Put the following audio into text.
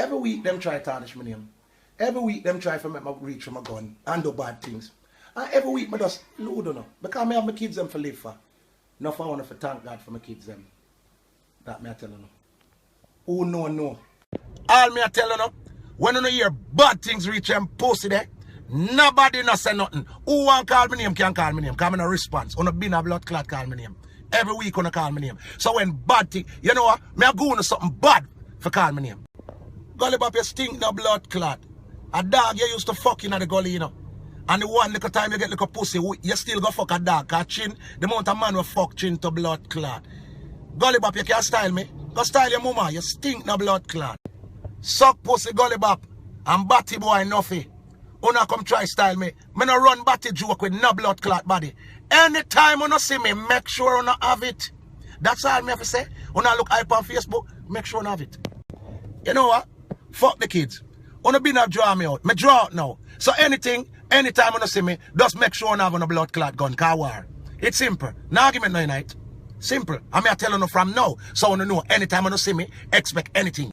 Every week them try to tarnish my name. Every week them try to make me reach for my gun and do bad things. And every week I just load on them. Because I have my kids them for live for. Not for I want to thank God for my kids them. That me I tell you. Oh no. All me I tell you, when you hear bad things reach them pussy there, nobody no say nothing. Who want call my name can call my name. Because I no response. On a bin a blood clot call my name. Every week on call my name. So when bad thing, you know what? Me I go on something bad for call my name. Gully bop you stink no blood clot. A dog you used to fuck in the gully, you know. And the one little time you get like a pussy, you still go fuck a dog. Cause chin, the amount of man will fuck chin to blood clot. Gully bop, you can't style me. Go style your mama, you stink no blood clot. Suck pussy Gully bop and batty boy Nuffy. Una come try style me. Me no run batty joke with no blood clot body. Anytime una see me, make sure una have it. That's all me have to say. Una look hype on Facebook, make sure una have it. You know what? Fuck the kids. Una be not draw me out. Me draw out now. So anything, anytime una see me, just make sure una have a blood clot gun. Car war. It's simple. No argument no night. Simple. I mean I tell you from now. So una know anytime una see me, expect anything.